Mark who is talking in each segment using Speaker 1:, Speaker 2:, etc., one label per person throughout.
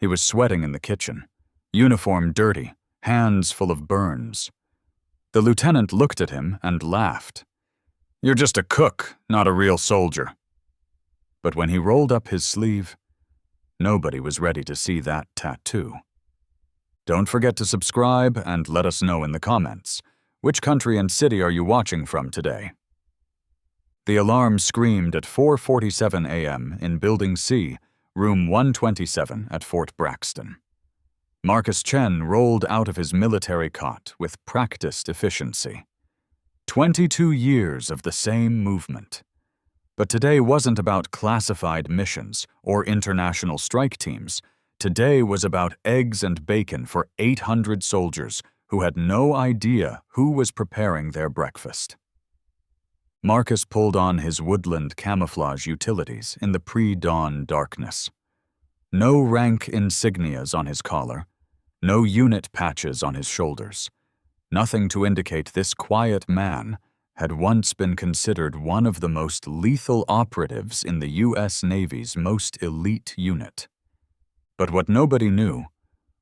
Speaker 1: He was sweating in the kitchen, uniform dirty, hands full of burns. The lieutenant looked at him and laughed. "You're just a cook, not a real soldier." But when he rolled up his sleeve, nobody was ready to see that tattoo. Don't forget to subscribe and let us know in the comments, which country and city are you watching from today? The alarm screamed at 4:47 a.m. in Building C, Room 127 at Fort Braxton. Marcus Chen rolled out of his military cot with practiced efficiency. 22 years of the same movement. But today wasn't about classified missions or international strike teams. Today was about eggs and bacon for 800 soldiers who had no idea who was preparing their breakfast. Marcus pulled on his woodland camouflage utilities in the pre-dawn darkness. No rank insignias on his collar, no unit patches on his shoulders. Nothing to indicate this quiet man had once been considered one of the most lethal operatives in the U.S. Navy's most elite unit. But what nobody knew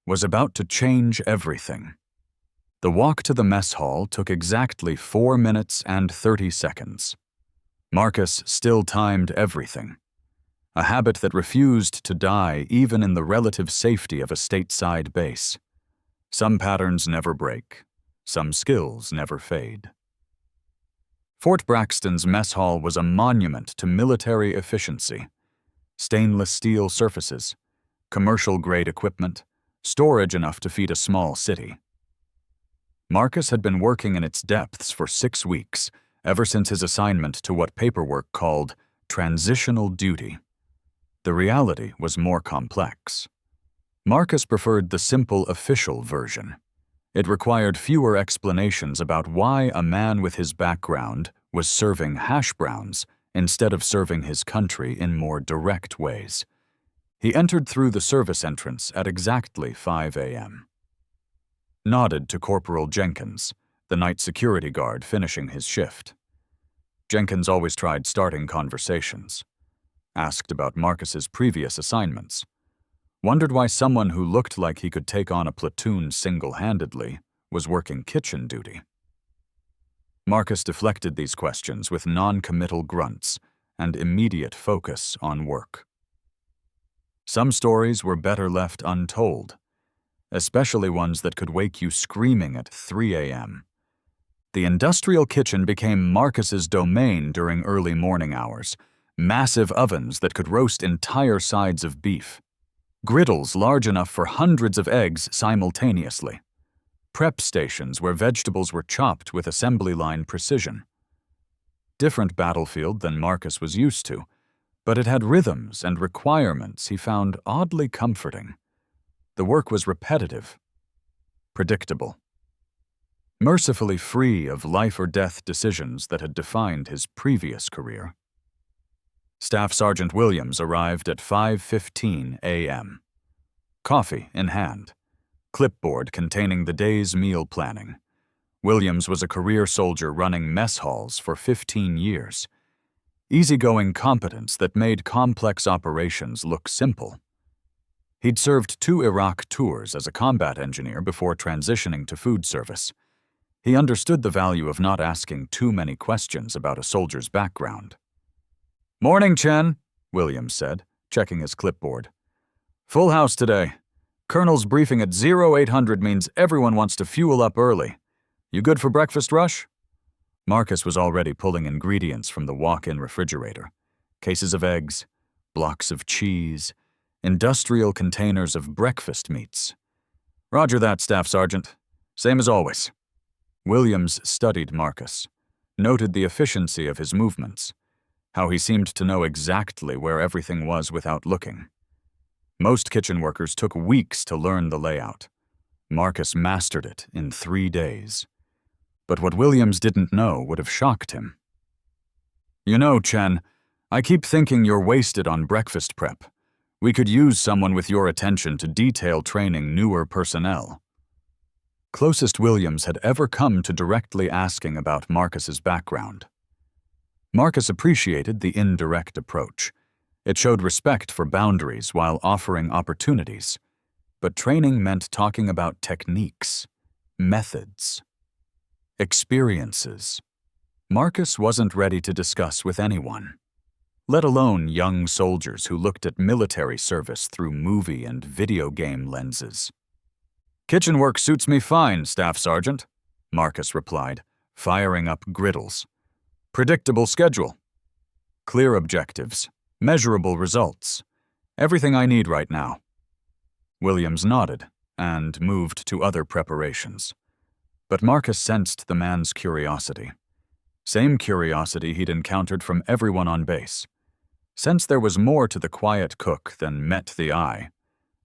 Speaker 1: was about to change everything. The walk to the mess hall took exactly 4 minutes and 30 seconds. Marcus still timed everything, a habit that refused to die even in the relative safety of a stateside base. Some patterns never break, some skills never fade. Fort Braxton's mess hall was a monument to military efficiency. Stainless steel surfaces, commercial-grade equipment, storage enough to feed a small city. Marcus had been working in its depths for 6 weeks, ever since his assignment to what paperwork called transitional duty. The reality was more complex. Marcus preferred the simple official version. It required fewer explanations about why a man with his background was serving hash browns instead of serving his country in more direct ways. He entered through the service entrance at exactly 5 a.m. Nodded to Corporal Jenkins, the night security guard finishing his shift. Jenkins always tried starting conversations. Asked about Marcus's previous assignments. Wondered why someone who looked like he could take on a platoon single-handedly was working kitchen duty. Marcus deflected these questions with non-committal grunts and immediate focus on work. Some stories were better left untold, especially ones that could wake you screaming at 3 a.m. The industrial kitchen became Marcus's domain during early morning hours. Massive ovens that could roast entire sides of beef. Griddles large enough for hundreds of eggs simultaneously. Prep stations where vegetables were chopped with assembly line precision. Different battlefield than Marcus was used to, but it had rhythms and requirements he found oddly comforting. The work was repetitive, predictable, mercifully free of life-or-death decisions that had defined his previous career. Staff Sergeant Williams arrived at 5:15 a.m. Coffee in hand, clipboard containing the day's meal planning. Williams was a career soldier running mess halls for 15 years. Easygoing competence that made complex operations look simple. He'd served 2 Iraq tours as a combat engineer before transitioning to food service. He understood the value of not asking too many questions about a soldier's background. "Morning, Chen," Williams said, checking his clipboard. "Full house today. Colonel's briefing at 0800 means everyone wants to fuel up early. You good for breakfast rush?" Marcus was already pulling ingredients from the walk-in refrigerator. Cases of eggs, blocks of cheese, industrial containers of breakfast meats. "Roger that, Staff Sergeant. Same as always." Williams studied Marcus, noted the efficiency of his movements, how he seemed to know exactly where everything was without looking. Most kitchen workers took weeks to learn the layout. Marcus mastered it in 3 days. But what Williams didn't know would have shocked him. "You know, Chen, I keep thinking you're wasted on breakfast prep. We could use someone with your attention to detail training newer personnel." Closest Williams had ever come to directly asking about Marcus's background. Marcus appreciated the indirect approach. It showed respect for boundaries while offering opportunities. but training meant talking about techniques, methods, experiences. Marcus wasn't ready to discuss with anyone, let alone young soldiers who looked at military service through movie and video game lenses. "Kitchen work suits me fine, Staff Sergeant," Marcus replied, firing up griddles. "Predictable schedule. Clear objectives. Measurable results. Everything I need right now." Williams nodded and moved to other preparations. But Marcus sensed the man's curiosity. Same curiosity he'd encountered from everyone on base. Sensed there was more to the quiet cook than met the eye,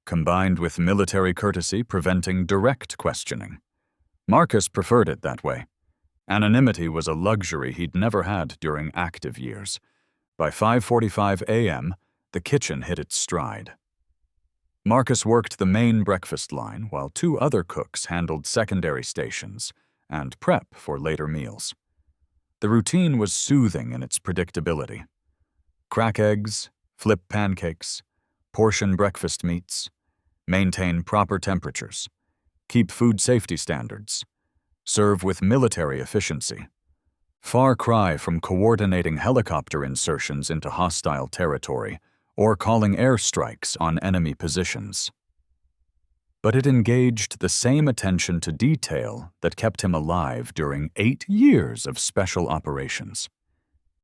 Speaker 1: combined with military courtesy preventing direct questioning. Marcus preferred it that way. Anonymity was a luxury he'd never had during active years. By 5:45 a.m., the kitchen hit its stride. Marcus worked the main breakfast line while two other cooks handled secondary stations and prep for later meals. The routine was soothing in its predictability. Crack eggs, flip pancakes, portion breakfast meats, maintain proper temperatures, keep food safety standards, serve with military efficiency. Far cry from coordinating helicopter insertions into hostile territory or calling airstrikes on enemy positions. But it engaged the same attention to detail that kept him alive during 8 years of special operations.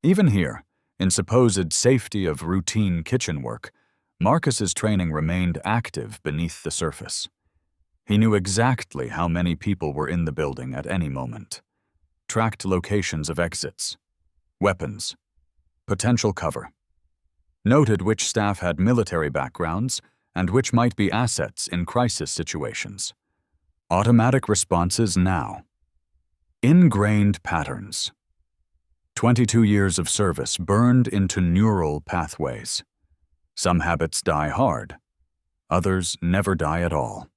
Speaker 1: Even here, in supposed safety of routine kitchen work, Marcus's training remained active beneath the surface. He knew exactly how many people were in the building at any moment, tracked locations of exits, weapons, potential cover, noted which staff had military backgrounds and which might be assets in crisis situations. Automatic responses now. Ingrained patterns. 22 years of service burned into neural pathways. Some habits die hard. Others never die at all.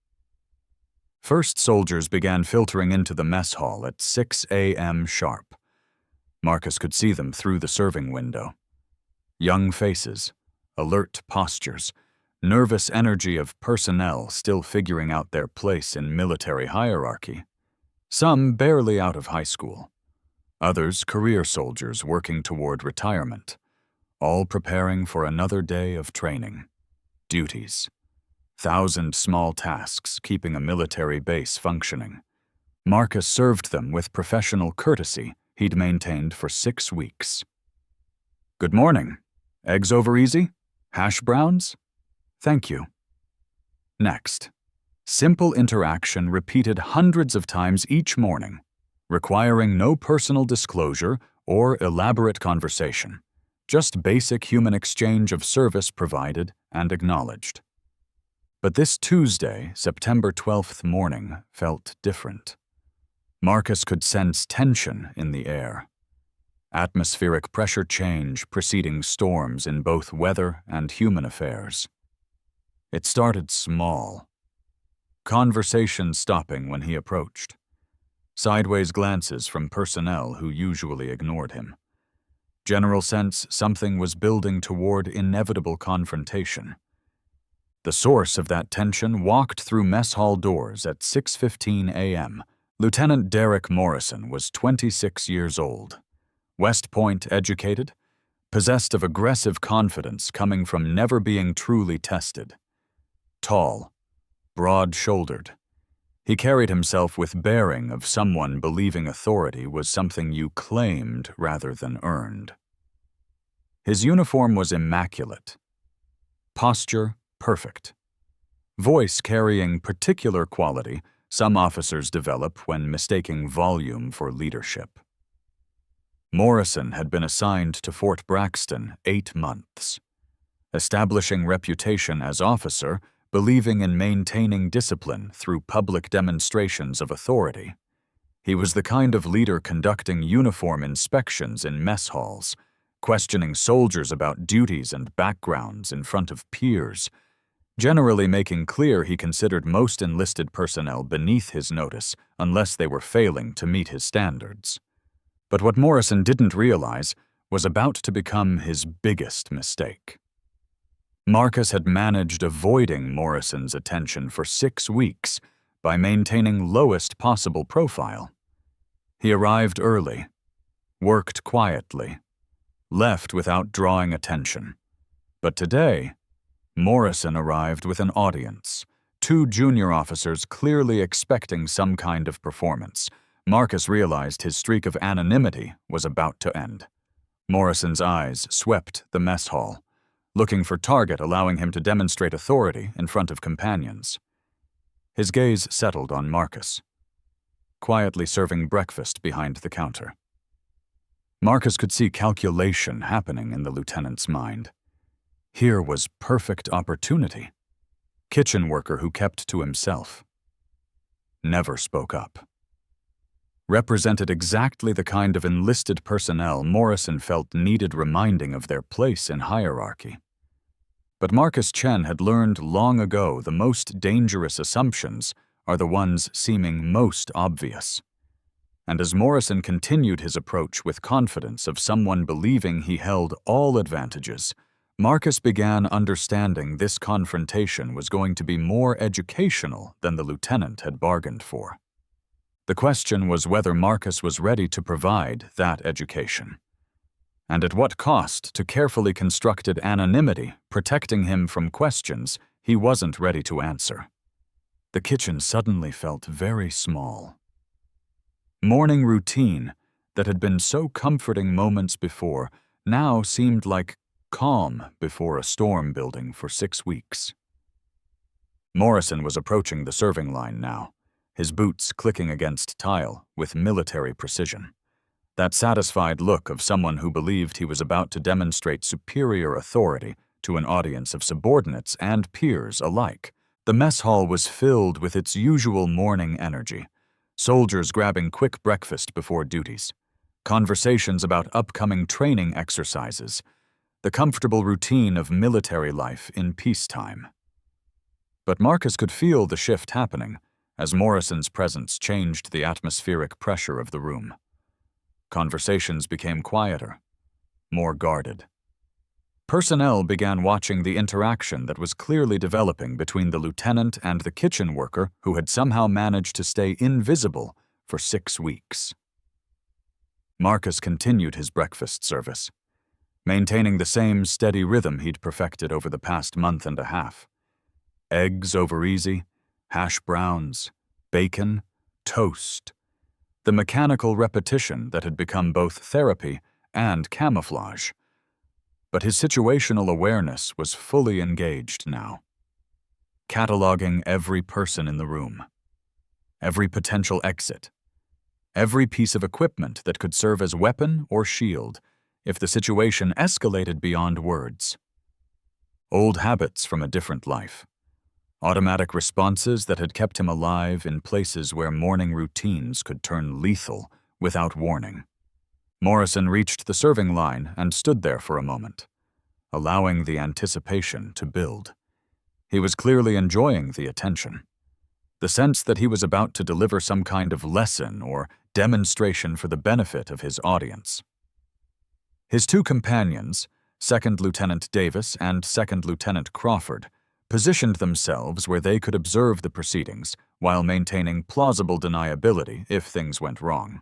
Speaker 1: First soldiers began filtering into the mess hall at 6 a.m. sharp. Marcus could see them through the serving window. Young faces, alert postures, nervous energy of personnel still figuring out their place in military hierarchy. Some barely out of high school. Others career soldiers working toward retirement, all preparing for another day of training, duties. 1,000 small tasks keeping a military base functioning. Marcus served them with professional courtesy he'd maintained for 6 weeks. "Good morning. Eggs over easy? Hash browns? Thank you." Next. Simple interaction repeated hundreds of times each morning, requiring no personal disclosure or elaborate conversation, just basic human exchange of service provided and acknowledged. But this Tuesday, September 12th morning felt different. Marcus could sense tension in the air. Atmospheric pressure change preceding storms in both weather and human affairs. It started small. Conversation stopping when he approached. Sideways glances from personnel who usually ignored him. General sense something was building toward inevitable confrontation. The source of that tension walked through mess hall doors at 6:15 a.m. Lieutenant Morrison was 26 years old. West Point educated, possessed of aggressive confidence coming from never being truly tested. Tall, broad-shouldered. He carried himself with bearing of someone believing authority was something you claimed rather than earned. His uniform was immaculate. Posture perfect. Voice carrying particular quality some officers develop when mistaking volume for leadership. Morrison had been assigned to Fort Braxton 8 months. Establishing reputation as officer, believing in maintaining discipline through public demonstrations of authority. He was the kind of leader conducting uniform inspections in mess halls, questioning soldiers about duties and backgrounds in front of peers, generally making clear he considered most enlisted personnel beneath his notice unless they were failing to meet his standards. But what Morrison didn't realize was about to become his biggest mistake. Marcus had managed avoiding Morrison's attention for 6 weeks by maintaining lowest possible profile. He arrived early, worked quietly, left without drawing attention. But today, Morrison arrived with an audience, 2 junior officers clearly expecting some kind of performance. Marcus realized his streak of anonymity was about to end. Morrison's eyes swept the mess hall, looking for target allowing him to demonstrate authority in front of companions. His gaze settled on Marcus, quietly serving breakfast behind the counter. Marcus could see calculation happening in the lieutenant's mind. Here was perfect opportunity. Kitchen worker who kept to himself. Never spoke up. Represented exactly the kind of enlisted personnel Morrison felt needed reminding of their place in hierarchy. But Marcus Chen had learned long ago the most dangerous assumptions are the ones seeming most obvious. And as Morrison continued his approach with confidence of someone believing he held all advantages, Marcus began understanding this confrontation was going to be more educational than the lieutenant had bargained for. The question was whether Marcus was ready to provide that education, and at what cost to carefully constructed anonymity protecting him from questions he wasn't ready to answer. The kitchen suddenly felt very small. Morning routine that had been so comforting moments before now seemed like calm before a storm building for 6 weeks. Morrison was approaching the serving line now, his boots clicking against tile with military precision. That satisfied look of someone who believed he was about to demonstrate superior authority to an audience of subordinates and peers alike. The mess hall was filled with its usual morning energy, soldiers grabbing quick breakfast before duties, conversations about upcoming training exercises, the comfortable routine of military life in peacetime. But Marcus could feel the shift happening as Morrison's presence changed the atmospheric pressure of the room. Conversations became quieter, more guarded. Personnel began watching the interaction that was clearly developing between the lieutenant and the kitchen worker who had somehow managed to stay invisible for 6 weeks. Marcus continued his breakfast service, maintaining the same steady rhythm he'd perfected over the past month and a half. Eggs over easy, hash browns, bacon, toast. The mechanical repetition that had become both therapy and camouflage. But his situational awareness was fully engaged now, cataloging every person in the room, every potential exit, every piece of equipment that could serve as weapon or shield if the situation escalated beyond words. Old habits from a different life, automatic responses that had kept him alive in places where morning routines could turn lethal without warning. Morrison reached the serving line and stood there for a moment, allowing the anticipation to build. He was clearly enjoying the attention, the sense that he was about to deliver some kind of lesson or demonstration for the benefit of his audience. His 2 companions, Second Lieutenant Davis and Second Lieutenant Crawford, positioned themselves where they could observe the proceedings while maintaining plausible deniability if things went wrong.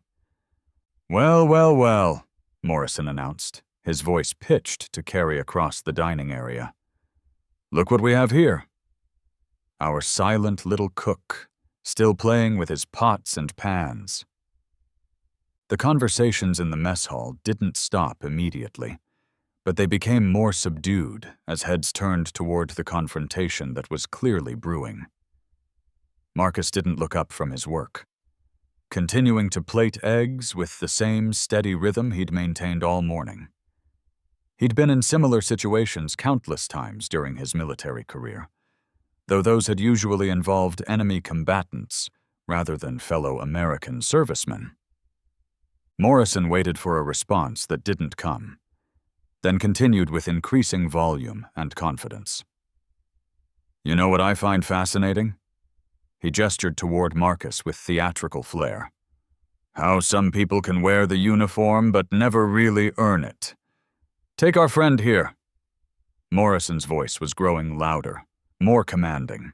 Speaker 1: "Well, well, well," Morrison announced, his voice pitched to carry across the dining area. "Look what we have here. Our silent little cook, still playing with his pots and pans." The conversations in the mess hall didn't stop immediately, but they became more subdued as heads turned toward the confrontation that was clearly brewing. Marcus didn't look up from his work, continuing to plate eggs with the same steady rhythm he'd maintained all morning. He'd been in similar situations countless times during his military career, though those had usually involved enemy combatants rather than fellow American servicemen. Morrison waited for a response that didn't come, then continued with increasing volume and confidence. "You know what I find fascinating?" He gestured toward Marcus with theatrical flair. "How some people can wear the uniform but never really earn it. Take our friend here." Morrison's voice was growing louder, more commanding.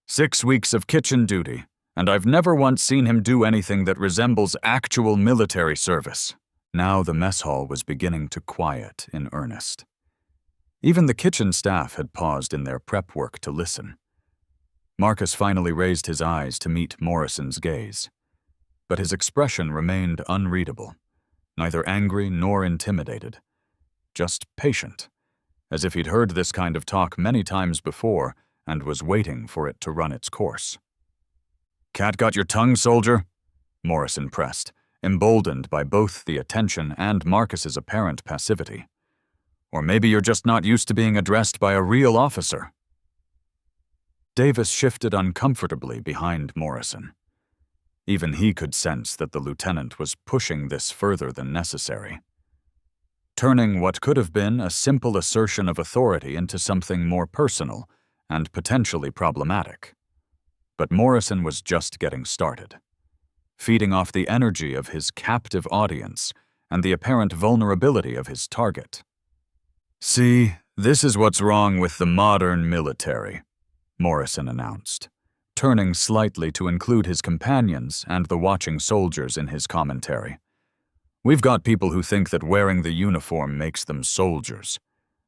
Speaker 1: 6 weeks of kitchen duty, and I've never once seen him do anything that resembles actual military service. Now the mess hall was beginning to quiet in earnest. Even the kitchen staff had paused in their prep work to listen. Marcus finally raised his eyes to meet Morrison's gaze, but his expression remained unreadable, neither angry nor intimidated, just patient, as if he'd heard this kind of talk many times before and was waiting for it to run its course. "Cat got your tongue, soldier?" Morrison pressed, emboldened by both the attention and Marcus's apparent passivity. "Or maybe you're just not used to being addressed by a real officer." Davis shifted uncomfortably behind Morrison. Even he could sense that the lieutenant was pushing this further than necessary, turning what could have been a simple assertion of authority into something more personal and potentially problematic. But Morrison was just getting started, feeding off the energy of his captive audience and the apparent vulnerability of his target. "See, this is what's wrong with the modern military," Morrison announced, turning slightly to include his companions and the watching soldiers in his commentary. "We've got people who think that wearing the uniform makes them soldiers,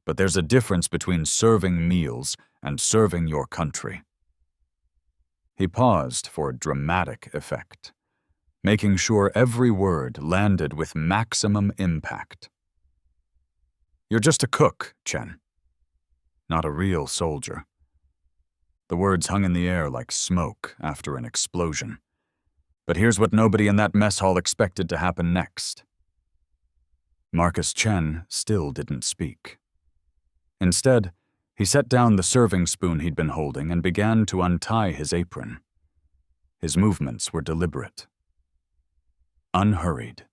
Speaker 1: but there's a difference between serving meals and serving your country." He paused for dramatic effect, making sure every word landed with maximum impact. "You're just a cook, Chen, not a real soldier." The words hung in the air like smoke after an explosion. But here's what nobody in that mess hall expected to happen next. Marcus Chen still didn't speak. Instead, he set down the serving spoon he'd been holding and began to untie his apron. His movements were deliberate, unhurried,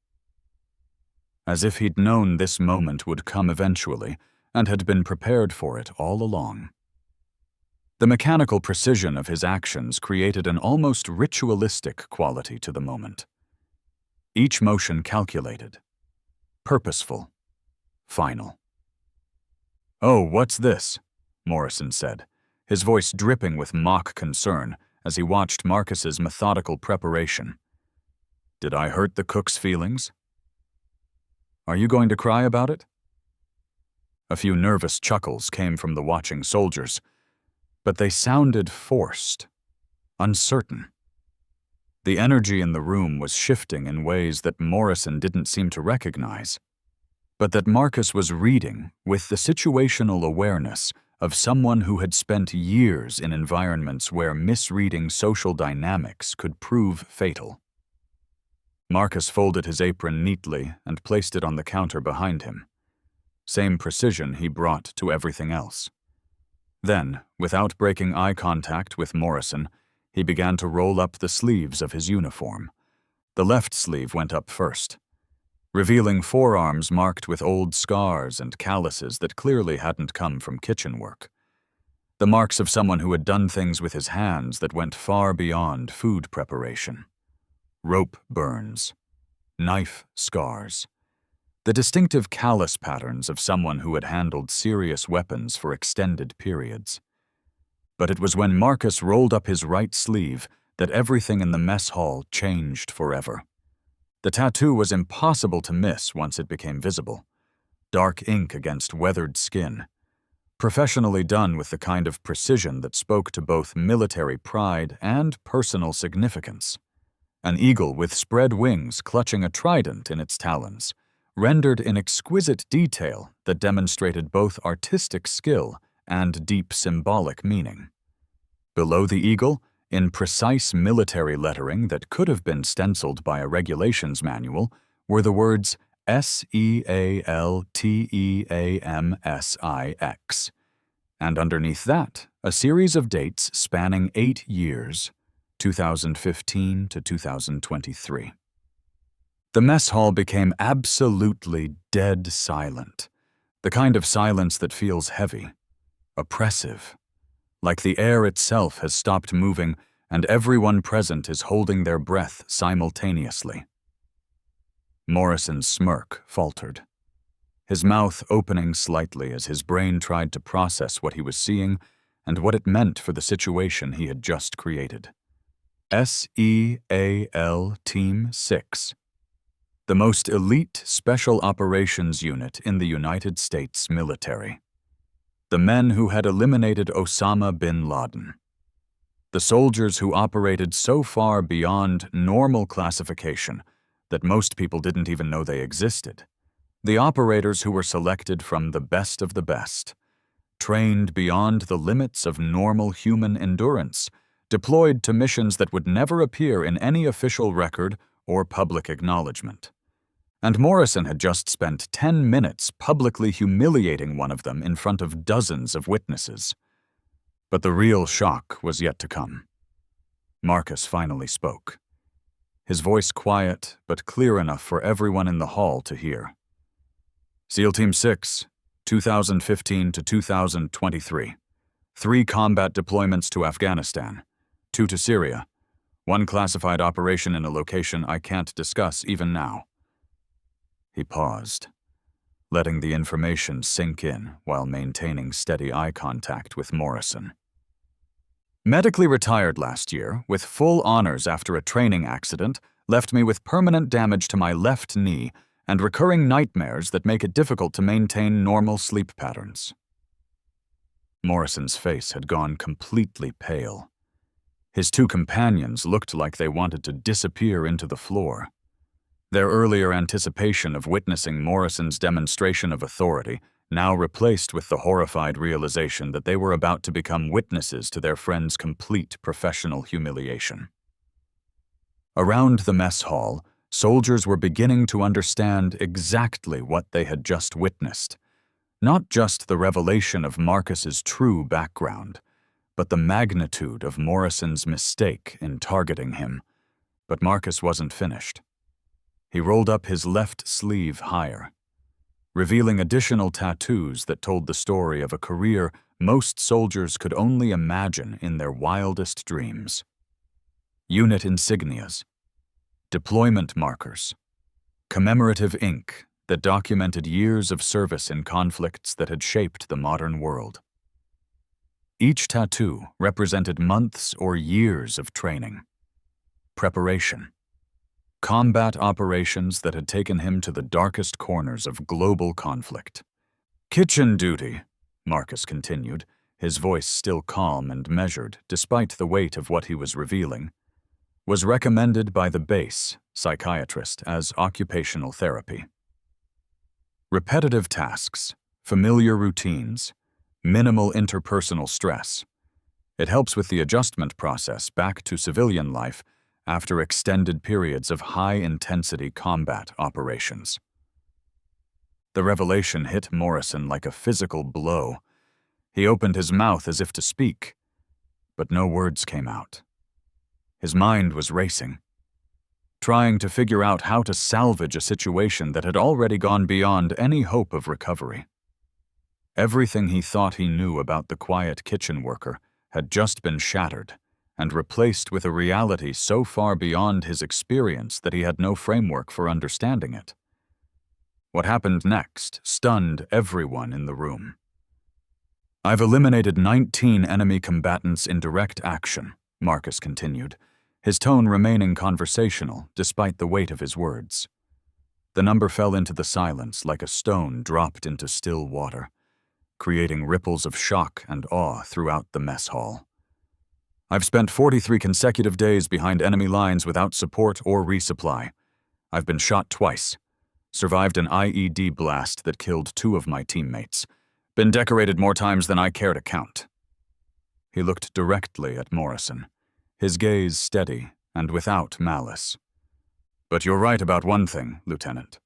Speaker 1: as if he'd known this moment would come eventually and had been prepared for it all along. The mechanical precision of his actions created an almost ritualistic quality to the moment. Each motion calculated, purposeful, final. "Oh, what's this?" Morrison said, his voice dripping with mock concern as he watched Marcus's methodical preparation. "Did I hurt the cook's feelings? Are you going to cry about it?" A few nervous chuckles came from the watching soldiers, but they sounded forced, uncertain. The energy in the room was shifting in ways that Morrison didn't seem to recognize, but that Marcus was reading with the situational awareness of someone who had spent years in environments where misreading social dynamics could prove fatal. Marcus folded his apron neatly and placed it on the counter behind him. Same precision he brought to everything else. Then, without breaking eye contact with Morrison, he began to roll up the sleeves of his uniform. The left sleeve went up first, revealing forearms marked with old scars and calluses that clearly hadn't come from kitchen work. The marks of someone who had done things with his hands that went far beyond food preparation. Rope burns, knife scars, the distinctive callus patterns of someone who had handled serious weapons for extended periods. But it was when Marcus rolled up his right sleeve that everything in the mess hall changed forever. The tattoo was impossible to miss once it became visible. Dark ink against weathered skin, professionally done with the kind of precision that spoke to both military pride and personal significance. An eagle with spread wings clutching a trident in its talons, rendered in exquisite detail that demonstrated both artistic skill and deep symbolic meaning. Below the eagle, in precise military lettering that could have been stenciled by a regulations manual, were the words SEALTEAMSIX, and underneath that, a series of dates spanning 8 years, 2015 to 2023. The mess hall became absolutely dead silent, the kind of silence that feels heavy, oppressive, like the air itself has stopped moving and everyone present is holding their breath simultaneously. Morrison's smirk faltered. his mouth opening slightly as his brain tried to process what he was seeing and what it meant for the situation he had just created. SEAL Team 6, the most elite special operations unit in the United States military. The men who had eliminated Osama bin Laden. The soldiers who operated so far beyond normal classification that most people didn't even know they existed. The operators who were selected from the best of the best, trained beyond the limits of normal human endurance, deployed to missions that would never appear in any official record or public acknowledgement. And Morrison had just spent 10 minutes publicly humiliating one of them in front of dozens of witnesses. But the real shock was yet to come. Marcus finally spoke, his voice quiet but clear enough for everyone in the hall to hear. SEAL Team 6, 2015 to 2023. 3 combat deployments to Afghanistan, 2 to Syria, 1 classified operation in a location I can't discuss even now. He paused, letting the information sink in while maintaining steady eye contact with Morrison. Medically retired last year, with full honors after a training accident, left me with permanent damage to my left knee and recurring nightmares that make it difficult to maintain normal sleep patterns. Morrison's face had gone completely pale. His 2 companions looked like they wanted to disappear into the floor. Their earlier anticipation of witnessing Morrison's demonstration of authority now replaced with the horrified realization that they were about to become witnesses to their friend's complete professional humiliation. Around the mess hall, soldiers were beginning to understand exactly what they had just witnessed. Not just the revelation of Marcus's true background, but the magnitude of Morrison's mistake in targeting him. But Marcus wasn't finished. He rolled up his left sleeve higher, revealing additional tattoos that told the story of a career most soldiers could only imagine in their wildest dreams. Unit insignias, deployment markers, commemorative ink that documented years of service in conflicts that had shaped the modern world. Each tattoo represented months or years of training, preparation, combat operations that had taken him to the darkest corners of global conflict. Kitchen duty, Marcus continued, his voice still calm and measured despite the weight of what he was revealing, was recommended by the base psychiatrist as occupational therapy. Repetitive tasks, familiar routines, minimal interpersonal stress. It helps with the adjustment process back to civilian life after extended periods of high-intensity combat operations. The revelation hit Morrison like a physical blow. He opened his mouth as if to speak, but no words came out. His mind was racing, trying to figure out how to salvage a situation that had already gone beyond any hope of recovery. Everything he thought he knew about the quiet kitchen worker had just been shattered and replaced with a reality so far beyond his experience that he had no framework for understanding it. What happened next stunned everyone in the room. I've eliminated 19 enemy combatants in direct action, Marcus continued, his tone remaining conversational despite the weight of his words. The number fell into the silence like a stone dropped into still water, creating ripples of shock and awe throughout the mess hall. I've spent 43 consecutive days behind enemy lines without support or resupply. I've been shot twice, survived an IED blast that killed 2 of my teammates, been decorated more times than I care to count. He looked directly at Morrison, his gaze steady and without malice. But you're right about one thing, Lieutenant.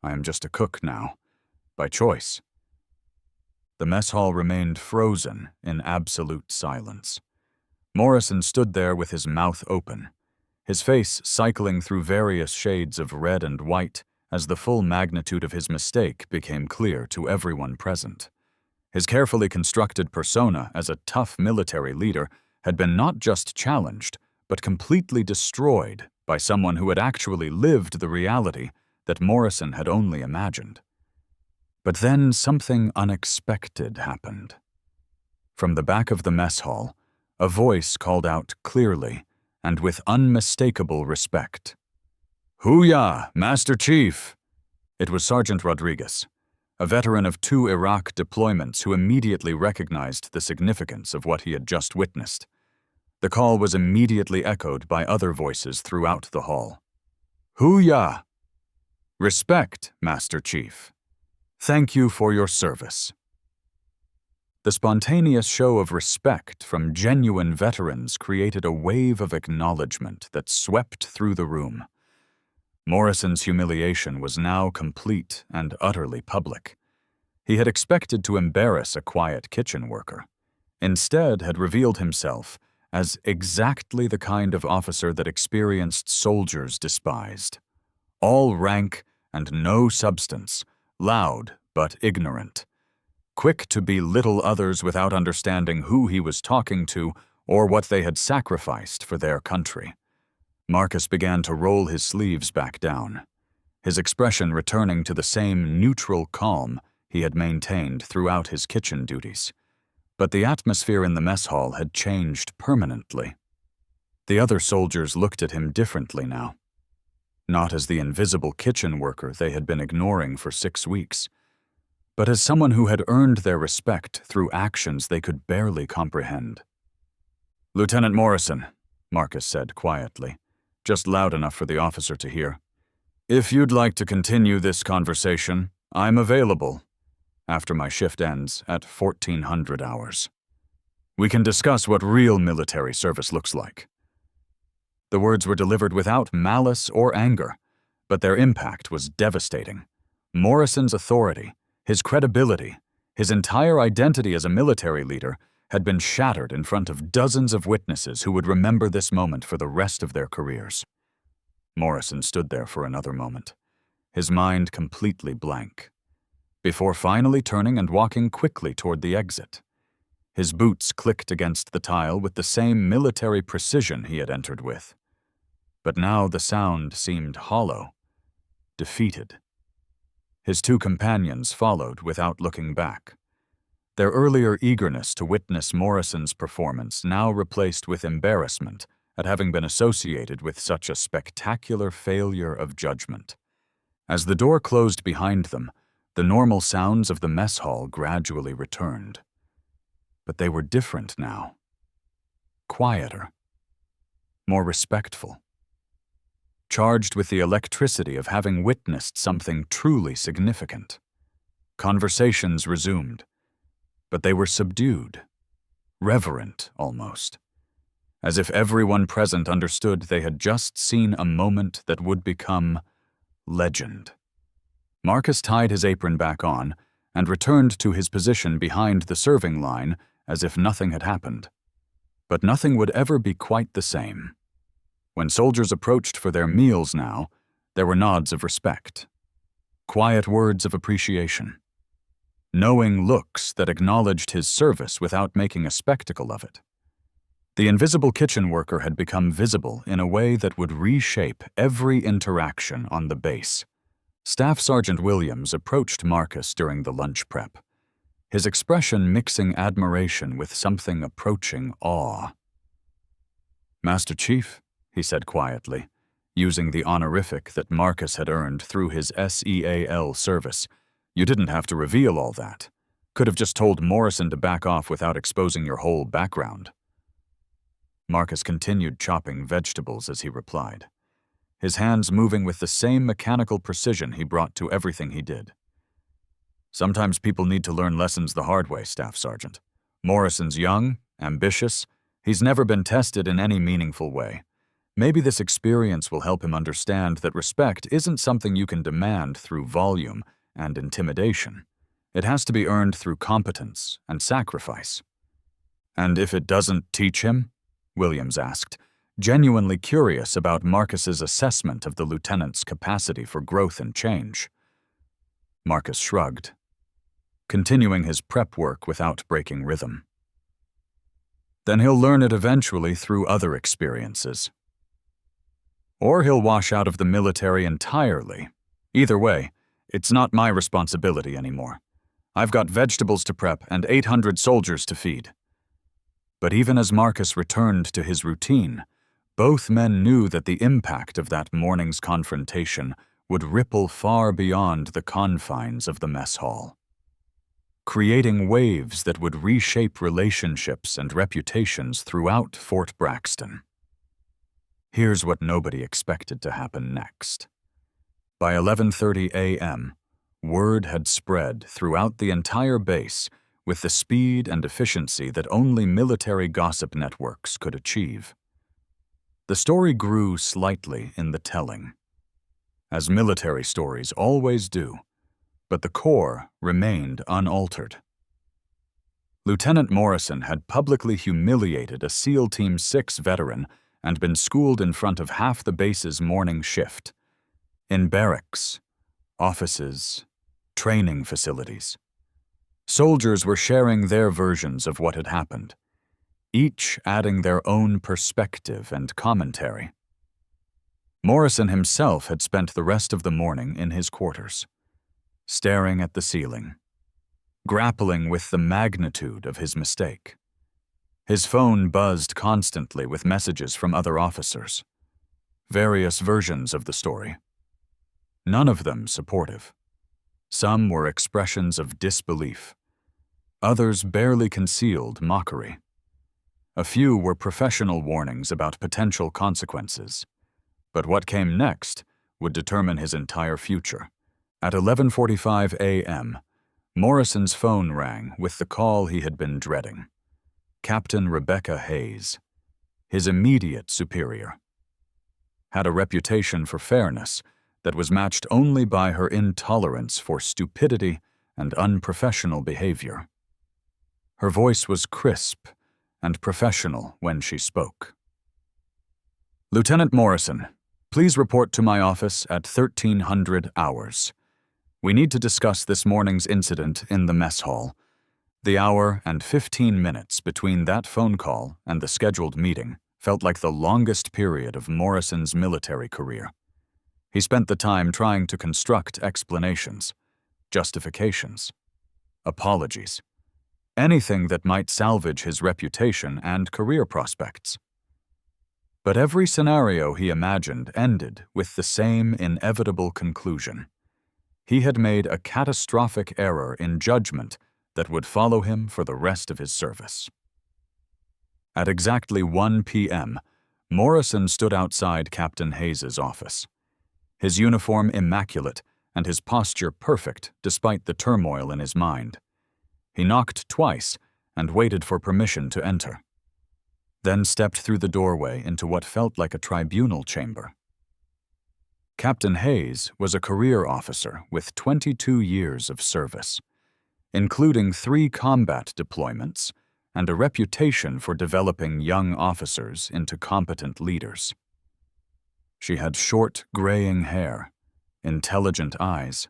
Speaker 1: I am just a cook now, by choice. The mess hall remained frozen in absolute silence. Morrison stood there with his mouth open, his face cycling through various shades of red and white as the full magnitude of his mistake became clear to everyone present. His carefully constructed persona as a tough military leader had been not just challenged, but completely destroyed by someone who had actually lived the reality that Morrison had only imagined. But then something unexpected happened. From the back of the mess hall, a voice called out clearly and with unmistakable respect. "Hoo-yah, Master Chief!" It was Sergeant Rodriguez, a veteran of 2 Iraq deployments who immediately recognized the significance of what he had just witnessed. The call was immediately echoed by other voices throughout the hall. "Hoo-yah! Respect, Master Chief. Thank you for your service." The spontaneous show of respect from genuine veterans created a wave of acknowledgement that swept through the room. Morrison's humiliation was now complete and utterly public. He had expected to embarrass a quiet kitchen worker. Instead, had revealed himself as exactly the kind of officer that experienced soldiers despised. All rank and no substance, loud but ignorant. Quick to belittle others without understanding who he was talking to or what they had sacrificed for their country. Marcus began to roll his sleeves back down, his expression returning to the same neutral calm he had maintained throughout his kitchen duties. But the atmosphere in the mess hall had changed permanently. The other soldiers looked at him differently now. Not as the invisible kitchen worker they had been ignoring for 6 weeks, but as someone who had earned their respect through actions they could barely comprehend. "Lieutenant Morrison," Marcus said quietly, just loud enough for the officer to hear. "If you'd like to continue this conversation, I'm available after my shift ends at 1400 hours. We can discuss what real military service looks like." The words were delivered without malice or anger, but their impact was devastating. Morrison's authority, his credibility, his entire identity as a military leader had been shattered in front of dozens of witnesses who would remember this moment for the rest of their careers. Morrison stood there for another moment, his mind completely blank, before finally turning and walking quickly toward the exit. His boots clicked against the tile with the same military precision he had entered with. But now the sound seemed hollow, defeated. His 2 companions followed without looking back, their earlier eagerness to witness Morrison's performance now replaced with embarrassment at having been associated with such a spectacular failure of judgment. As the door closed behind them, the normal sounds of the mess hall gradually returned. But they were different now. Quieter. More respectful. Charged with the electricity of having witnessed something truly significant. Conversations resumed, but they were subdued, reverent almost, as if everyone present understood they had just seen a moment that would become legend. Marcus tied his apron back on and returned to his position behind the serving line as if nothing had happened. But nothing would ever be quite the same. When soldiers approached for their meals now, there were nods of respect, quiet words of appreciation, knowing looks that acknowledged his service without making a spectacle of it. The invisible kitchen worker had become visible in a way that would reshape every interaction on the base. Staff Sergeant Williams approached Marcus during the lunch prep, his expression mixing admiration with something approaching awe. "Master Chief," he said quietly, using the honorific that Marcus had earned through his SEAL service. "You didn't have to reveal all that. Could have just told Morrison to back off without exposing your whole background." Marcus continued chopping vegetables as he replied, his hands moving with the same mechanical precision he brought to everything he did. "Sometimes people need to learn lessons the hard way, Staff Sergeant. Morrison's young, ambitious. He's never been tested in any meaningful way. Maybe this experience will help him understand that respect isn't something you can demand through volume and intimidation. It has to be earned through competence and sacrifice." "And if it doesn't teach him?" Williams asked, genuinely curious about Marcus's assessment of the lieutenant's capacity for growth and change. Marcus shrugged, continuing his prep work without breaking rhythm. "Then he'll learn it eventually through other experiences. Or he'll wash out of the military entirely. Either way, It's not my responsibility anymore. I've got vegetables to prep and 800 soldiers to feed." But even as Marcus returned to his routine, both men knew that the impact of that morning's confrontation would ripple far beyond the confines of the mess hall, creating waves that would reshape relationships and reputations throughout Fort Braxton. Here's what nobody expected to happen next. By 11:30 a.m., word had spread throughout the entire base with the speed and efficiency that only military gossip networks could achieve. The story grew slightly in the telling, as military stories always do, but the core remained unaltered. Lieutenant Morrison had publicly humiliated a SEAL Team 6 veteran and been schooled in front of half the base's morning shift, in barracks, offices, training facilities. Soldiers were sharing their versions of what had happened, each adding their own perspective and commentary. Morrison himself had spent the rest of the morning in his quarters, staring at the ceiling, grappling with the magnitude of his mistake. His phone buzzed constantly with messages from other officers, various versions of the story. None of them supportive. Some were expressions of disbelief. Others barely concealed mockery. A few were professional warnings about potential consequences. But what came next would determine his entire future. At 11:45 a.m., Morrison's phone rang with the call he had been dreading. Captain Rebecca Hayes, his immediate superior, had a reputation for fairness that was matched only by her intolerance for stupidity and unprofessional behavior. Her voice was crisp and professional when she spoke. "Lieutenant Morrison, please report to my office at 1300 hours. We need to discuss this morning's incident in the mess hall." The hour and 15 minutes between that phone call and the scheduled meeting felt like the longest period of Morrison's military career. He spent the time trying to construct explanations, justifications, apologies, anything that might salvage his reputation and career prospects. But every scenario he imagined ended with the same inevitable conclusion. He had made a catastrophic error in judgment that would follow him for the rest of his service. At exactly 1 p.m., Morrison stood outside Captain Hayes's office, his uniform immaculate and his posture perfect despite the turmoil in his mind. He knocked twice and waited for permission to enter, then stepped through the doorway into what felt like a tribunal chamber. Captain Hayes was a career officer with 22 years of service, including 3 combat deployments and a reputation for developing young officers into competent leaders. She had short, graying hair, intelligent eyes,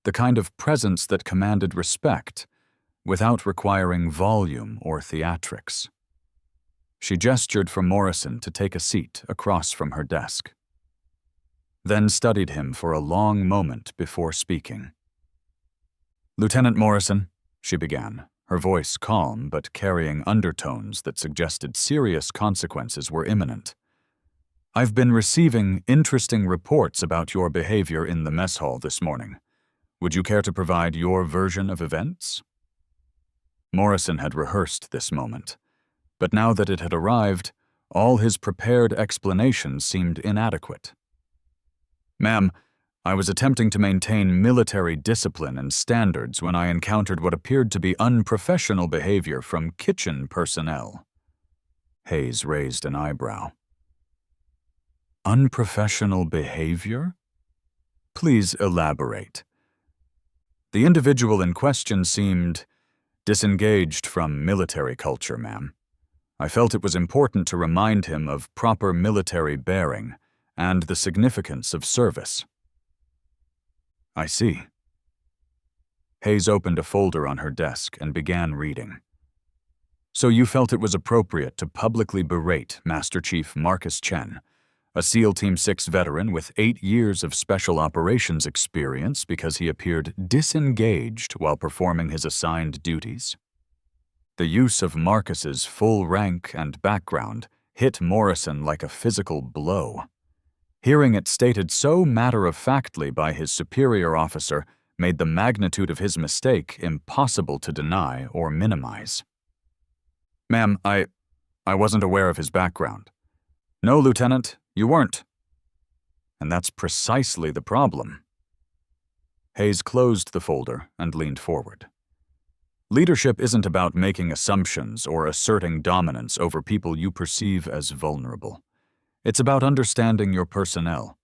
Speaker 1: the kind of presence that commanded respect without requiring volume or theatrics. She gestured for Morrison to take a seat across from her desk, then studied him for a long moment before speaking. "Lieutenant Morrison," she began, her voice calm but carrying undertones that suggested serious consequences were imminent. "I've been receiving interesting reports about your behavior in the mess hall this morning. Would you care to provide your version of events?" Morrison had rehearsed this moment, but now that it had arrived, all his prepared explanations seemed inadequate. "Ma'am, I was attempting to maintain military discipline and standards when I encountered what appeared to be unprofessional behavior from kitchen personnel." Hayes raised an eyebrow. "Unprofessional behavior? Please elaborate." "The individual in question seemed disengaged from military culture, ma'am. I felt it was important to remind him of proper military bearing and the significance of service." "I see." Hayes opened a folder on her desk and began reading. "So you felt it was appropriate to publicly berate Master Chief Marcus Chen, a SEAL Team 6 veteran with 8 years of special operations experience because he appeared disengaged while performing his assigned duties. The use of Marcus's full rank and background hit Morrison like a physical blow. Hearing it stated so matter-of-factly by his superior officer made the magnitude of his mistake impossible to deny or minimize. "Ma'am, I wasn't aware of his background." "No, Lieutenant, you weren't." And that's precisely the problem. Hayes closed the folder and leaned forward. Leadership isn't about making assumptions or asserting dominance over people you perceive as vulnerable. It's about understanding your personnel,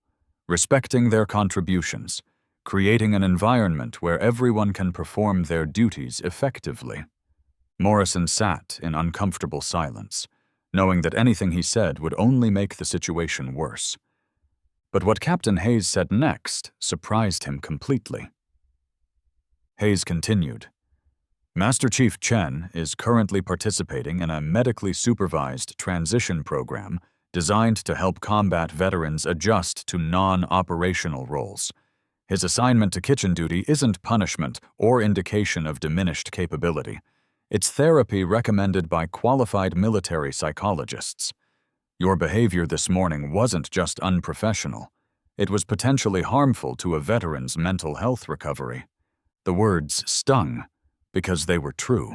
Speaker 1: respecting their contributions, creating an environment where everyone can perform their duties effectively. Morrison sat in uncomfortable silence, knowing that anything he said would only make the situation worse. But what Captain Hayes said next surprised him completely. Hayes continued, "Master Chief Chen is currently participating in a medically supervised transition program designed to help combat veterans adjust to non-operational roles. His assignment to kitchen duty isn't punishment or indication of diminished capability. It's therapy recommended by qualified military psychologists. Your behavior this morning wasn't just unprofessional. It was potentially harmful to a veteran's mental health recovery." The words stung because they were true.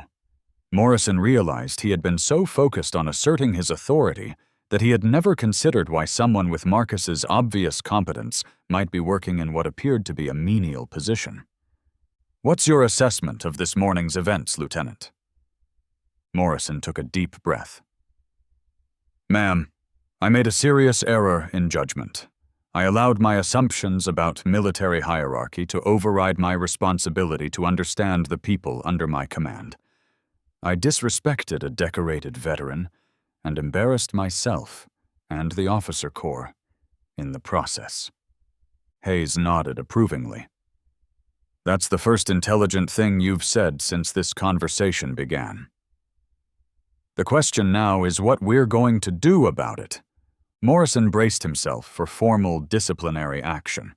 Speaker 1: Morrison realized he had been so focused on asserting his authority that he had never considered why someone with Marcus's obvious competence might be working in what appeared to be a menial position. "What's your assessment of this morning's events, Lieutenant?" Morrison took a deep breath. "Ma'am, I made a serious error in judgment. I allowed my assumptions about military hierarchy to override my responsibility to understand the people under my command. I disrespected a decorated veteran and embarrassed myself and the officer corps in the process." Hayes nodded approvingly. "That's the first intelligent thing you've said since this conversation began. The question now is what we're going to do about it." Morrison braced himself for formal disciplinary action,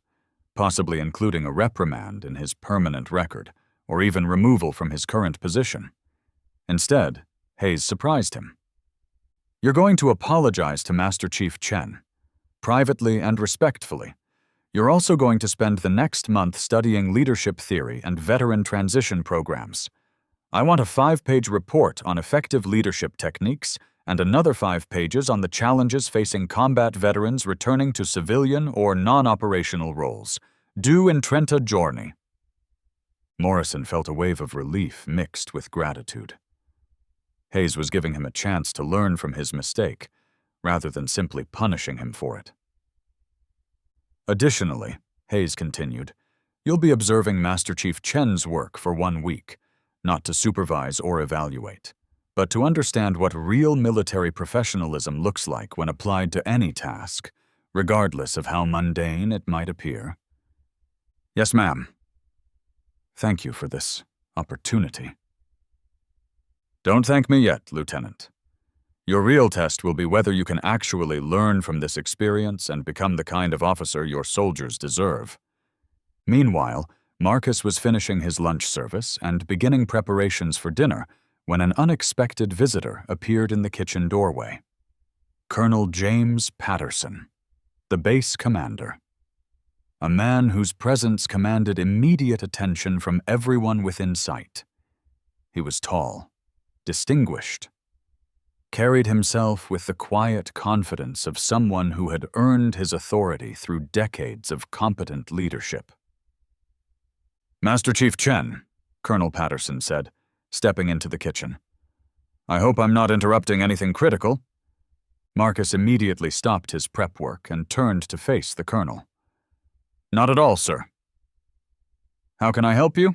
Speaker 1: possibly including a reprimand in his permanent record, or even removal from his current position. Instead, Hayes surprised him. "You're going to apologize to Master Chief Chen, privately and respectfully. You're also going to spend the next month studying leadership theory and veteran transition programs. I want a 5-page report on effective leadership techniques and another 5 pages on the challenges facing combat veterans returning to civilian or non-operational roles, due in 30 giorni." Morrison felt a wave of relief mixed with gratitude. Hayes was giving him a chance to learn from his mistake, rather than simply punishing him for it. "Additionally," Hayes continued, "you'll be observing Master Chief Chen's work for 1 week, not to supervise or evaluate, but to understand what real military professionalism looks like when applied to any task, regardless of how mundane it might appear." "Yes, ma'am." "Thank you for this opportunity." "Don't thank me yet, Lieutenant. Your real test will be whether you can actually learn from this experience and become the kind of officer your soldiers deserve." Meanwhile, Marcus was finishing his lunch service and beginning preparations for dinner when an unexpected visitor appeared in the kitchen doorway. Colonel James Patterson, the base commander. A man whose presence commanded immediate attention from everyone within sight. He was tall, distinguished, carried himself with the quiet confidence of someone who had earned his authority through decades of competent leadership. "Master Chief Chen," Colonel Patterson said, stepping into the kitchen. "I hope I'm not interrupting anything critical." Marcus immediately stopped his prep work and turned to face the colonel. "Not at all, sir." "How can I help you?"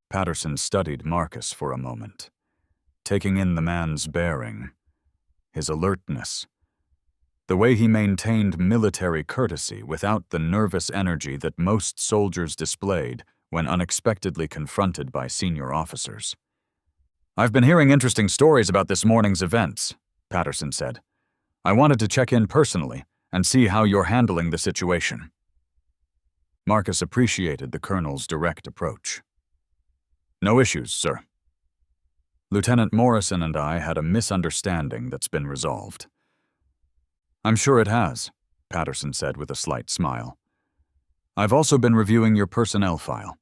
Speaker 1: Patterson studied Marcus for a moment, taking in the man's bearing, his alertness, the way he maintained military courtesy without the nervous energy that most soldiers displayed when unexpectedly confronted by senior officers. "I've been hearing interesting stories about this morning's events," Patterson said. I wanted to check in personally and see how you're handling the situation." Marcus appreciated the colonel's direct approach. "No issues, sir. Lieutenant Morrison and I had a misunderstanding that's been resolved." "I'm sure it has," Patterson said with a slight smile. "I've also been reviewing your personnel file.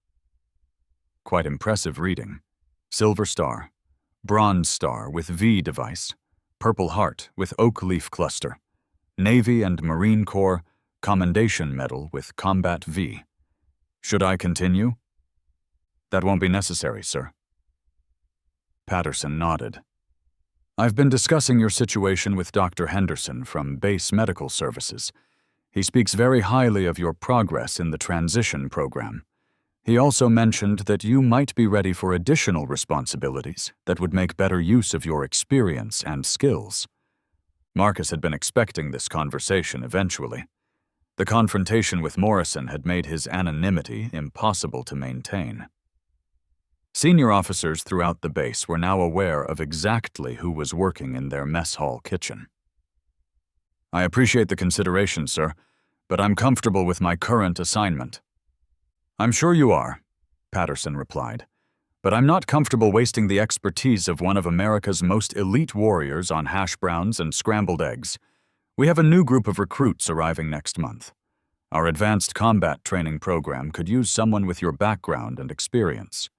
Speaker 1: Quite impressive reading. Silver Star, Bronze Star with V device, Purple Heart with Oak Leaf Cluster, Navy and Marine Corps Commendation Medal with Combat V. Should I continue?" "That won't be necessary, sir." Patterson nodded. "I've been discussing your situation with Dr. Henderson from Base Medical Services. He speaks very highly of your progress in the transition program. He also mentioned that you might be ready for additional responsibilities that would make better use of your experience and skills." Marcus had been expecting this conversation eventually. The confrontation with Morrison had made his anonymity impossible to maintain. Senior officers throughout the base were now aware of exactly who was working in their mess hall kitchen. "I appreciate the consideration, sir, but I'm comfortable with my current assignment." "I'm sure you are," Patterson replied, "but I'm not comfortable wasting the expertise of one of America's most elite warriors on hash browns and scrambled eggs. We have a new group of recruits arriving next month. Our advanced combat training program could use someone with your background and experience."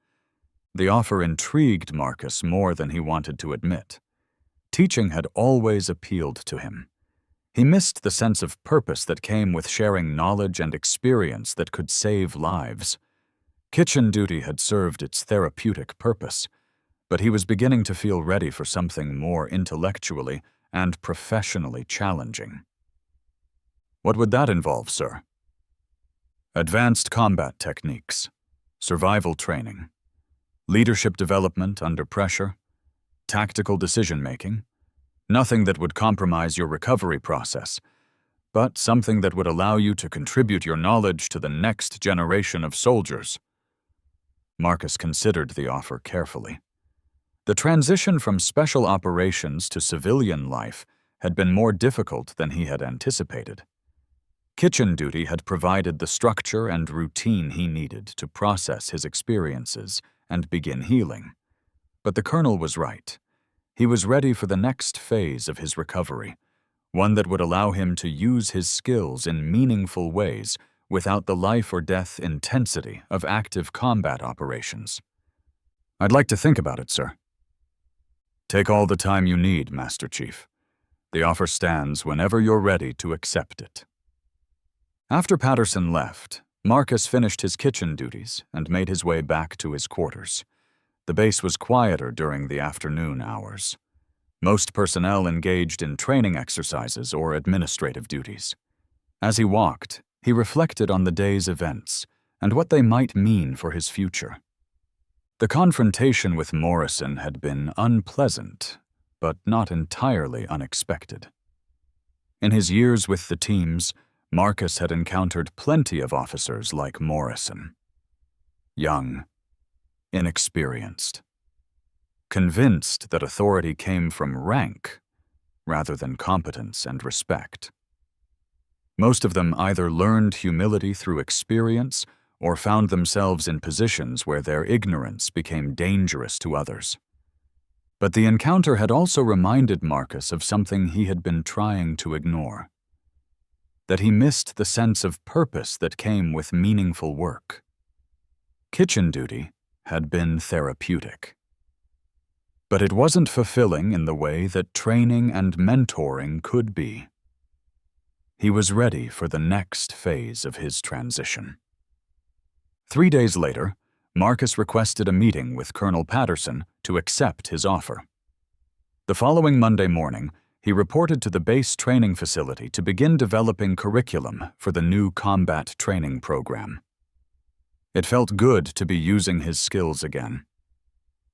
Speaker 1: The offer intrigued Marcus more than he wanted to admit. Teaching had always appealed to him. He missed the sense of purpose that came with sharing knowledge and experience that could save lives. Kitchen duty had served its therapeutic purpose, but he was beginning to feel ready for something more intellectually and professionally challenging. "What would that involve, sir?" "Advanced combat techniques, survival training, leadership development under pressure, tactical decision-making. Nothing that would compromise your recovery process, but something that would allow you to contribute your knowledge to the next generation of soldiers." Marcus considered the offer carefully. The transition from special operations to civilian life had been more difficult than he had anticipated. Kitchen duty had provided the structure and routine he needed to process his experiences and begin healing. But the colonel was right. He was ready for the next phase of his recovery, one that would allow him to use his skills in meaningful ways without the life-or-death intensity of active combat operations. "I'd like to think about it, sir." "Take all the time you need, Master Chief. The offer stands whenever you're ready to accept it." After Patterson left, Marcus finished his kitchen duties and made his way back to his quarters. The base was quieter during the afternoon hours. Most personnel engaged in training exercises or administrative duties. As he walked, he reflected on the day's events and what they might mean for his future. The confrontation with Morrison had been unpleasant, but not entirely unexpected. In his years with the teams, Marcus had encountered plenty of officers like Morrison. Young, inexperienced, convinced that authority came from rank rather than competence and respect. Most of them either learned humility through experience or found themselves in positions where their ignorance became dangerous to others. But the encounter had also reminded Marcus of something he had been trying to ignore: that he missed the sense of purpose that came with meaningful work. Kitchen duty had been therapeutic. But it wasn't fulfilling in the way that training and mentoring could be. He was ready for the next phase of his transition. 3 days later, Marcus requested a meeting with Colonel Patterson to accept his offer. The following Monday morning, he reported to the base training facility to begin developing curriculum for the new combat training program. It felt good to be using his skills again,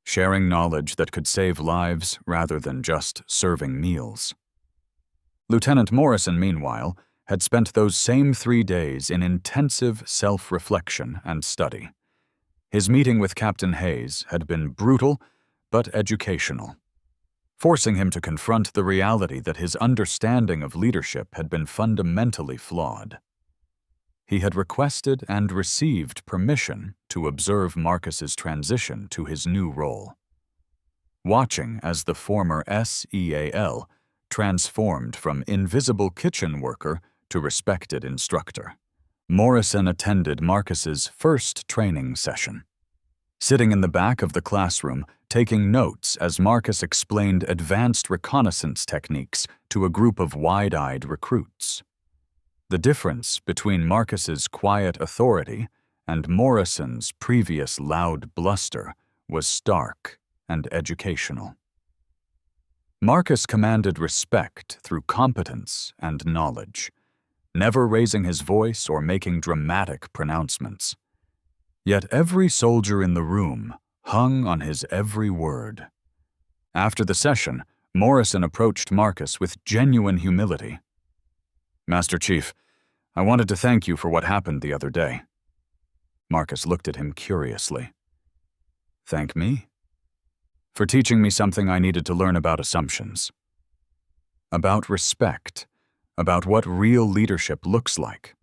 Speaker 1: sharing knowledge that could save lives rather than just serving meals. Lieutenant Morrison, meanwhile, had spent those same 3 days in intensive self-reflection and study. His meeting with Captain Hayes had been brutal but educational. forcing him to confront the reality that his understanding of leadership had been fundamentally flawed. He had requested and received permission to observe Marcus's transition to his new role. Watching as the former SEAL transformed from invisible kitchen worker to respected instructor, Morrison attended Marcus's first training session. Sitting in the back of the classroom, taking notes as Marcus explained advanced reconnaissance techniques to a group of wide-eyed recruits. The difference between Marcus's quiet authority and Morrison's previous loud bluster was stark and educational. Marcus commanded respect through competence and knowledge, never raising his voice or making dramatic pronouncements. Yet every soldier in the room hung on his every word. After the session, Morrison approached Marcus with genuine humility. "Master Chief, I wanted to thank you for what happened the other day." Marcus looked at him curiously. "Thank me?" "For teaching me something I needed to learn about assumptions. About respect, about what real leadership looks like.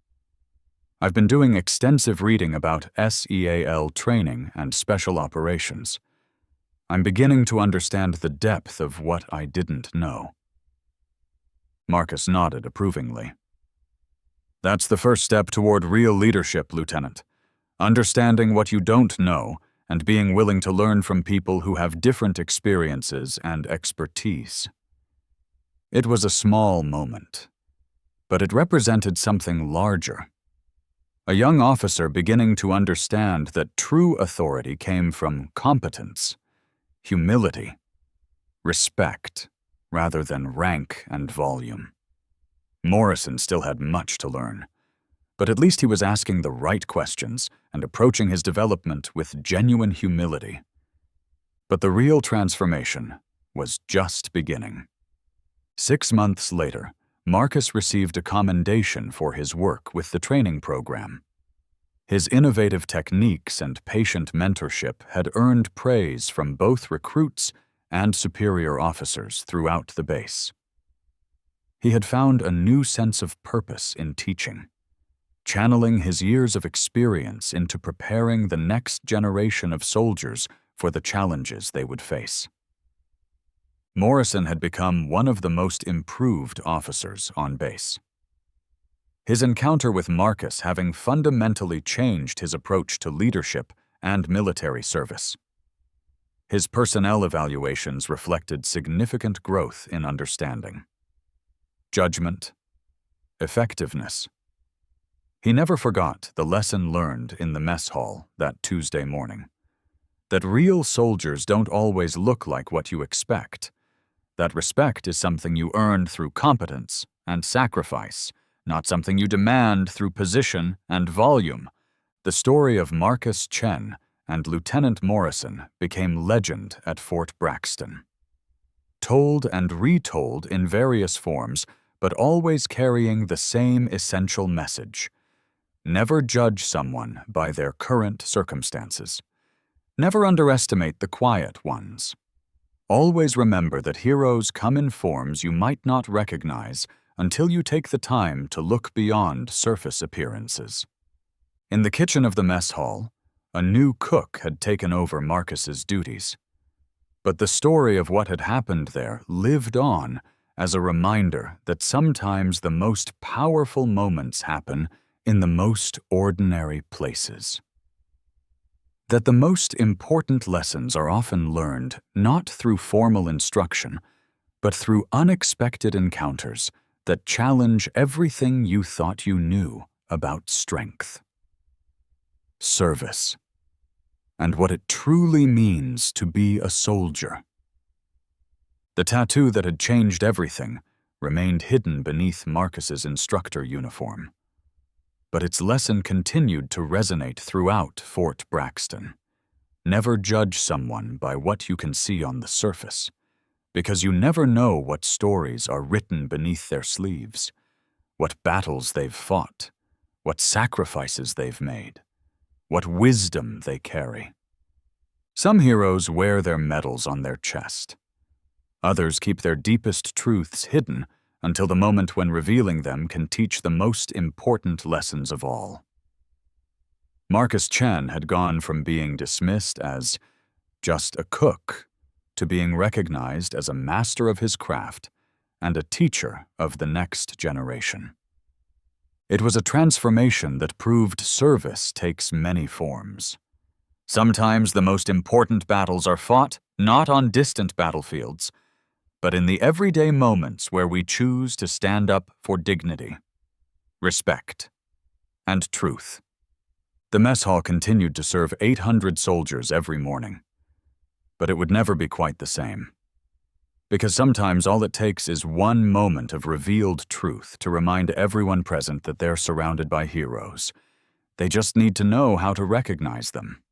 Speaker 1: I've been doing extensive reading about SEAL training and special operations. I'm beginning to understand the depth of what I didn't know." Marcus nodded approvingly. "That's the first step toward real leadership, Lieutenant. Understanding what you don't know and being willing to learn from people who have different experiences and expertise." It was a small moment, but it represented something larger. A young officer beginning to understand that true authority came from competence, humility, respect, rather than rank and volume. Morrison still had much to learn, but at least he was asking the right questions and approaching his development with genuine humility. But the real transformation was just beginning. 6 months later, Marcus received a commendation for his work with the training program. His innovative techniques and patient mentorship had earned praise from both recruits and superior officers throughout the base. He had found a new sense of purpose in teaching, channeling his years of experience into preparing the next generation of soldiers for the challenges they would face. Morrison had become one of the most improved officers on base. His encounter with Marcus having fundamentally changed his approach to leadership and military service. His personnel evaluations reflected significant growth in understanding, judgment, effectiveness. He never forgot the lesson learned in the mess hall that Tuesday morning, that real soldiers don't always look like what you expect, that respect is something you earn through competence and sacrifice, not something you demand through position and volume. The story of Marcus Chen and Lieutenant Morrison became legend at Fort Braxton. Told and retold in various forms, but always carrying the same essential message. Never judge someone by their current circumstances. Never underestimate the quiet ones. Always remember that heroes come in forms you might not recognize until you take the time to look beyond surface appearances. In the kitchen of the mess hall, a new cook had taken over Marcus's duties. But the story of what had happened there lived on as a reminder that sometimes the most powerful moments happen in the most ordinary places. That the most important lessons are often learned not through formal instruction, but through unexpected encounters that challenge everything you thought you knew about strength, service, and what it truly means to be a soldier. The tattoo that had changed everything remained hidden beneath Marcus's instructor uniform. But its lesson continued to resonate throughout Fort Braxton. Never judge someone by what you can see on the surface, because you never know what stories are written beneath their sleeves, what battles they've fought, what sacrifices they've made, what wisdom they carry. Some heroes wear their medals on their chest. Others keep their deepest truths hidden until the moment when revealing them can teach the most important lessons of all. Marcus Chen had gone from being dismissed as just a cook to being recognized as a master of his craft and a teacher of the next generation. It was a transformation that proved service takes many forms. Sometimes the most important battles are fought not on distant battlefields, but in the everyday moments where we choose to stand up for dignity, respect, and truth. The mess hall continued to serve 800 soldiers every morning, but it would never be quite the same. Because sometimes all it takes is one moment of revealed truth to remind everyone present that they're surrounded by heroes. They just need to know how to recognize them.